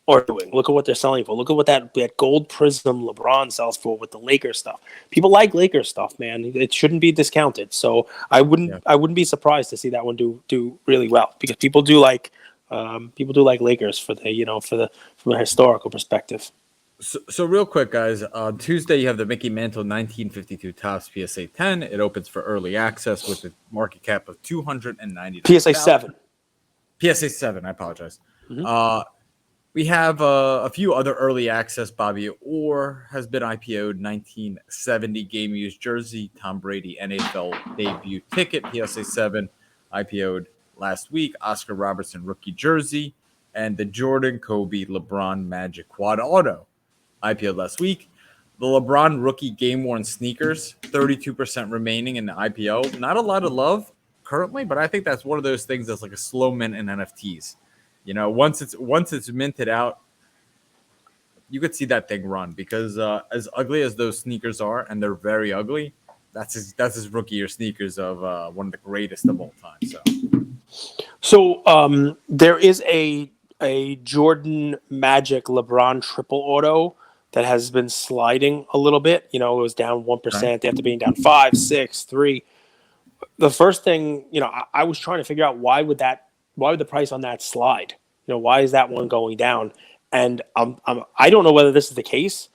Speaker 2: are doing. Look at what they're selling for. Look at what that gold prism LeBron sells for with the Lakers stuff. People like Lakers stuff, man. It shouldn't be discounted. So I wouldn't be surprised to see that one do really well, because people do like Lakers for the from a historical perspective.
Speaker 1: So real quick, guys, on Tuesday you have the Mickey Mantle 1952 Topps PSA 10. It opens for early access with a market cap of $290.
Speaker 2: PSA 7.
Speaker 1: PSA 7. I apologize.
Speaker 2: Mm-hmm.
Speaker 1: We have a few other early access. Bobby Orr has been IPO'd, 1970 game used jersey. Tom Brady NFL debut ticket, PSA 7, IPO'd last week. Oscar Robertson rookie jersey, and the Jordan, Kobe, LeBron Magic quad auto, IPO'd last week. The LeBron rookie game worn sneakers, 32% remaining in the IPO. Not a lot of love currently, but I think that's one of those things that's like a slow mint in NFTs. Once it's minted out, you could see that thing run, because as ugly as those sneakers are, and they're very ugly, that's his rookie year sneakers of one of the greatest of all time.
Speaker 2: So there is a Jordan Magic LeBron triple auto that has been sliding a little bit. It was down 1% after being down 5, 6, 3. The first thing, I was trying to figure out why would the price on that slide? Why is that one going down? And I don't know whether this is the case,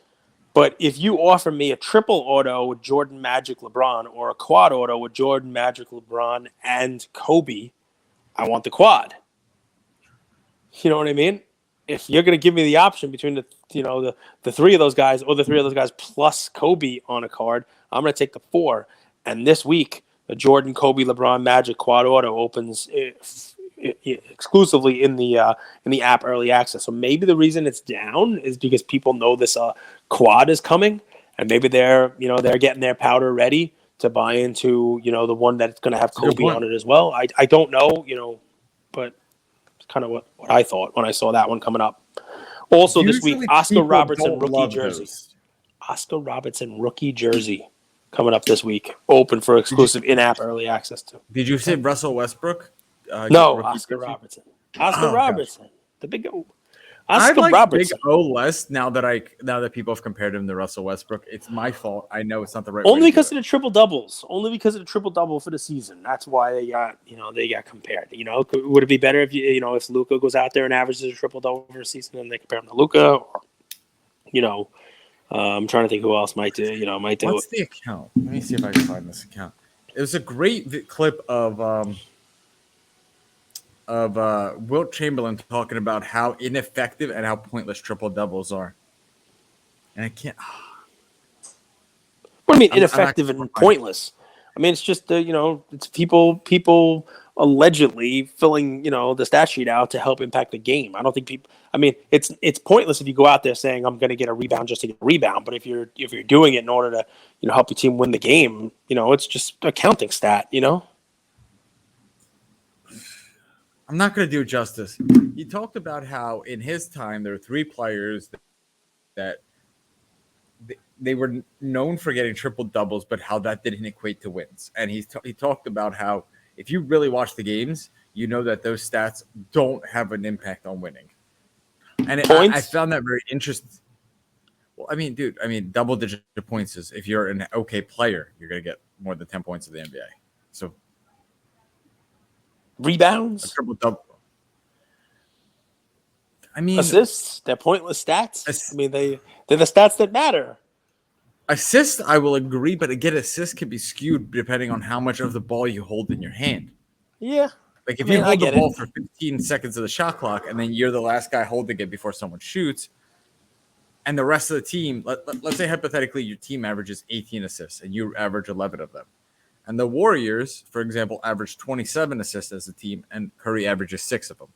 Speaker 2: but if you offer me a triple auto with Jordan, Magic, LeBron, or a quad auto with Jordan, Magic, LeBron, and Kobe, I want the quad. You know what I mean? If you're going to give me the option between the three of those guys or the three of those guys plus Kobe on a card, I'm going to take the 4. And this week, the Jordan, Kobe, LeBron, Magic quad auto opens exclusively in the app early access. So maybe the reason it's down is because people know this quad is coming, and maybe they're getting their powder ready to buy into the one that's going to have Kobe on it as well. I don't know, but it's kind of what I thought when I saw that one coming up. Also this week, Oscar Robertson rookie jersey. Those. Oscar Robertson rookie jersey coming up this week. Open for exclusive in-app early access to.
Speaker 1: Did you say Russell Westbrook?
Speaker 2: No, Oscar Robertson. Oscar Robertson. Gosh. The big O. Oscar Robertson.
Speaker 1: Big O less now that people have compared him to Russell Westbrook. It's my fault. I know it's not the right.
Speaker 2: Only because of the triple doubles. Only because of the triple double for the season. That's why they got compared. Would it be better if if Luka goes out there and averages a triple double for a season and they compare him to Luka? Or, I'm trying to think who else might do.
Speaker 1: What's the account? Let me see if I can find this account. It was a great clip of Wilt Chamberlain talking about how ineffective and how pointless triple doubles are. And I can't.
Speaker 2: What do you mean ineffective and pointless? I mean, it's just it's people allegedly filling the stat sheet out to help impact the game. I don't think people. I mean, it's pointless if you go out there saying I'm going to get a rebound just to get a rebound. But if you're doing it in order to help your team win the game, it's just a counting stat.
Speaker 1: I'm not going to do it justice. He talked about how in his time there were 3 players that they were known for getting triple doubles, but how that didn't equate to wins. And he talked about how if you really watch the games, you know that those stats don't have an impact on winning. And I found that very interesting. Well, I mean, double-digit points is if you're an okay player, you're going to get more than 10 points in the NBA. So
Speaker 2: rebounds,
Speaker 1: a triple double. I mean,
Speaker 2: assists. They're pointless stats. They're the stats that matter.
Speaker 1: Assist, I will agree, but again, assist can be skewed depending on how much of the ball you hold in your hand.
Speaker 2: Yeah.
Speaker 1: Like if you hold the ball for 15 seconds of the shot clock and then you're the last guy holding it before someone shoots, and the rest of the team, let's say hypothetically your team averages 18 assists and you average 11 of them. And the Warriors, for example, average 27 assists as a team and Curry averages 6 of them.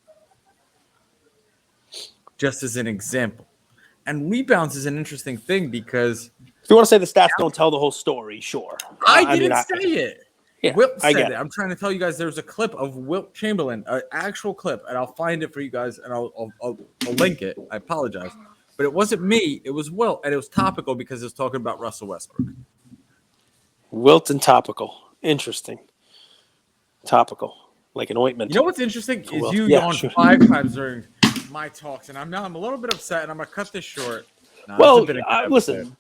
Speaker 1: Just as an example. And rebounds is an interesting thing because
Speaker 2: if you want to say the stats don't tell the whole story, sure.
Speaker 1: I didn't say it.
Speaker 2: Yeah,
Speaker 1: Wilt said it. I'm trying to tell you guys there's a clip of Wilt Chamberlain, an actual clip, and I'll find it for you guys and I'll link it. I apologize. But it wasn't me. It was Wilt, and it was topical because it was talking about Russell Westbrook.
Speaker 2: Wilt and topical. Interesting. Topical. Like an ointment.
Speaker 1: You know what's interesting is you yawned 5 times during my talks, and I'm a little bit upset, and I'm going to cut this short.
Speaker 2: Listen,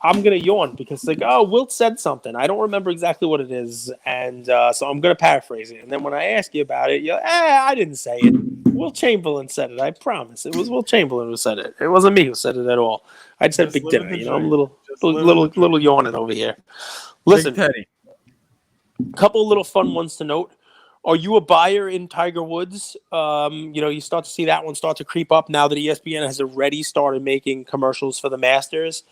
Speaker 2: I'm going to yawn because Wilt said something. I don't remember exactly what it is, and so I'm going to paraphrase it. And then when I ask you about it, I didn't say it. Wilt Chamberlain said it. I promise. It was Wilt Chamberlain who said it. It wasn't me who said it at all. I just said big dinner. I'm a little yawning over here. Listen, a couple of little fun ones to note. Are you a buyer in Tiger Woods? You start to see that one start to creep up now that ESPN has already started making commercials for the Masters.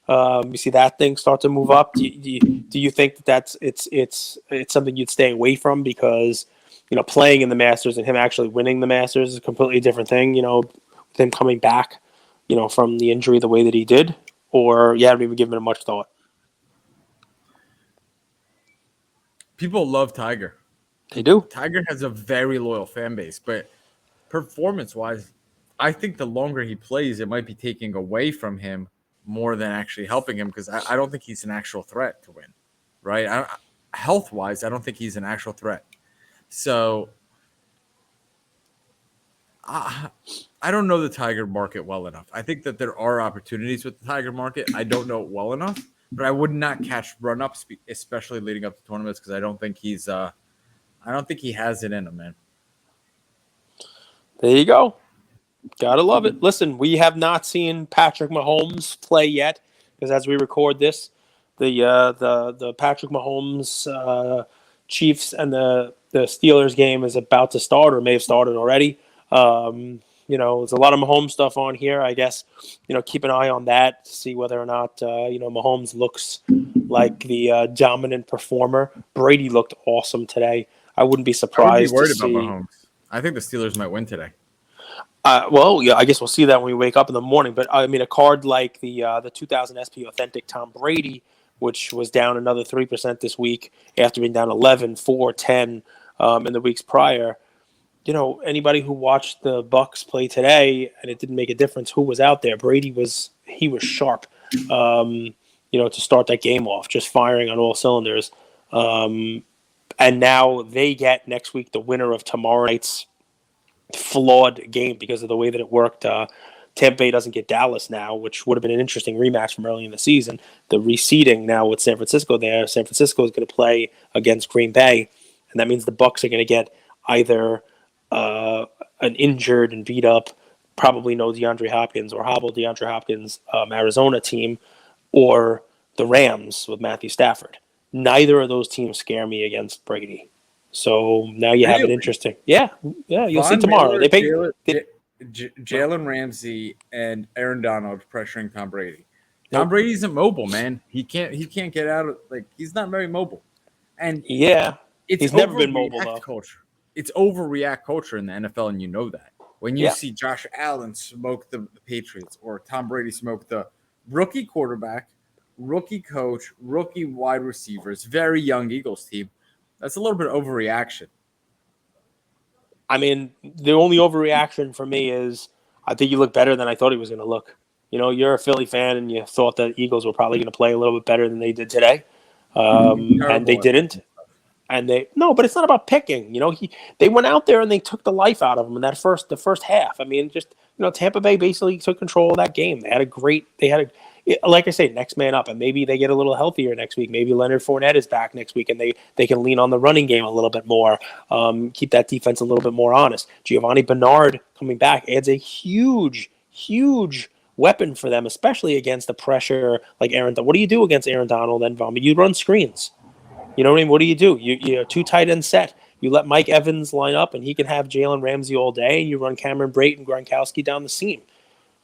Speaker 2: You see that thing start to move up. Do you think that it's something you'd stay away from because playing in the Masters and him actually winning the Masters is a completely different thing? With him coming back, from the injury the way that he did, or you haven't even given it much thought.
Speaker 1: People love Tiger.
Speaker 2: They do.
Speaker 1: Tiger has a very loyal fan base, but performance-wise, I think the longer he plays, it might be taking away from him more than actually helping him because I don't think he's an actual threat to win, right? Health-wise, I don't think he's an actual threat. So I don't know the Tiger market well enough. I think that there are opportunities with the Tiger market. I don't know it well enough, but I would not catch run ups, especially leading up to tournaments, because I don't think he's I don't think he has it in him, man.
Speaker 2: There you go. Gotta love it. Listen, we have not seen Patrick Mahomes play yet, because as we record this, the Patrick Mahomes Chiefs and the Steelers game is about to start, or may have started already. There's a lot of Mahomes stuff on here. I guess keep an eye on that to see whether or not Mahomes looks like the dominant performer. Brady looked awesome today. I wouldn't be
Speaker 1: I wouldn't be
Speaker 2: surprised
Speaker 1: worried
Speaker 2: to
Speaker 1: about
Speaker 2: see.
Speaker 1: Mahomes. I think the Steelers might win today.
Speaker 2: Yeah, I guess we'll see that when we wake up in the morning. But I mean, a card like the 2000 SP Authentic Tom Brady, which was down another 3% this week after being down 11, 4, 10 in the weeks prior. Anybody who watched the Bucks play today and it didn't make a difference who was out there. Brady was sharp. To start that game off, just firing on all cylinders. And now they get next week the winner of tomorrow night's flawed game because of the way that it worked. Tampa Bay doesn't get Dallas now, which would have been an interesting rematch from early in the season. The reseeding now with San Francisco there. San Francisco is going to play against Green Bay, and that means the Bucks are going to get either an injured and beat up, probably no DeAndre Hopkins or hobbled DeAndre Hopkins Arizona team, or the Rams with Matthew Stafford. Neither of those teams scare me against Brady. So now you have it interesting. Yeah, you'll see tomorrow.
Speaker 1: Miller,
Speaker 2: They pay
Speaker 1: Jalen Ramsey and Aaron Donald pressuring Tom Brady.
Speaker 2: Nope.
Speaker 1: Tom Brady isn't mobile, man. He can't get out of he's not very mobile. And
Speaker 2: he's never been mobile though.
Speaker 1: Culture. It's overreact culture in the NFL, and you know that. When you see Josh Allen smoke the Patriots or Tom Brady smoke the rookie quarterback, rookie coach, rookie wide receivers, very young Eagles team, that's a little bit of overreaction.
Speaker 2: I mean, the only overreaction for me is I think you look better than I thought he was going to look. You're a Philly fan, and you thought that Eagles were probably going to play a little bit better than they did today, and they didn't. But it's not about picking. They went out there and they took the life out of him in the first half. I mean, just Tampa Bay basically took control of that game. Like I say, next man up, and maybe they get a little healthier next week. Maybe Leonard Fournette is back next week, and they can lean on the running game a little bit more, keep that defense a little bit more honest. Giovanni Bernard coming back adds a huge, huge weapon for them, especially against the pressure like Aaron. What do you do against Aaron Donald and Von? You run screens. You know what I mean? What do? You two tight end set. You let Mike Evans line up, and he can have Jalen Ramsey all day, and you run Cameron Brate and Gronkowski down the seam.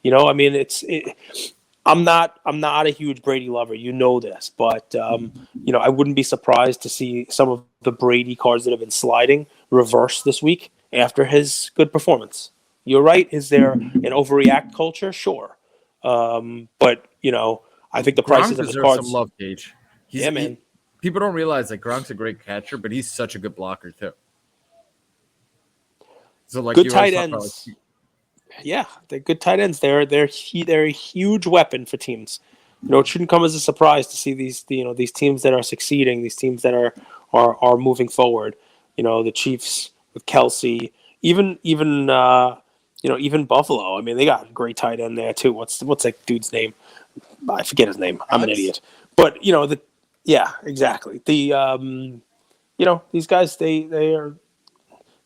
Speaker 2: I mean, I'm not a huge Brady lover. You know this, but I wouldn't be surprised to see some of the Brady cards that have been sliding reverse this week after his good performance. You're right. Is there an overreact culture? Sure, but I think the prices of the cards.
Speaker 1: Some love, Gage.
Speaker 2: Man.
Speaker 1: People don't realize that Gronk's a great catcher, but he's such a good blocker too. So
Speaker 2: good tight ends. They're good tight ends. They're a huge weapon for teams. It shouldn't come as a surprise to see these teams that are succeeding, these teams that are moving forward. The Chiefs with Kelsey, even Buffalo. I mean, they got a great tight end there too. What's that dude's name? I forget his name. I'm an idiot. But exactly. These guys they are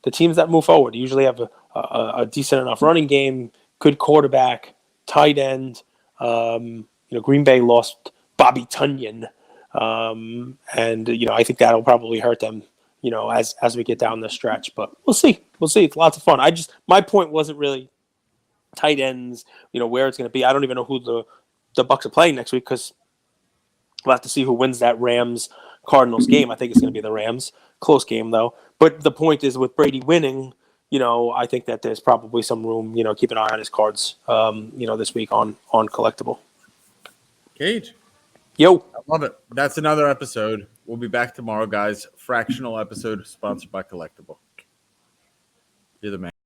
Speaker 2: the teams that move forward. Usually have a decent enough running game, good quarterback, tight end. Green Bay lost Bobby Tunyon, and I think that'll probably hurt them. As we get down the stretch, but we'll see. It's lots of fun. My point wasn't really tight ends. Where it's going to be. I don't even know who the Bucks are playing next week because we'll have to see who wins that Rams-Cardinals game. I think it's going to be the Rams. Close game, though. But the point is, with Brady winning, I think that there's probably some room, keep an eye on his cards, this week on Collectable.
Speaker 1: Cage.
Speaker 2: Yo.
Speaker 1: I love it. That's another episode. We'll be back tomorrow, guys. Fractional episode sponsored by Collectable. You're the man.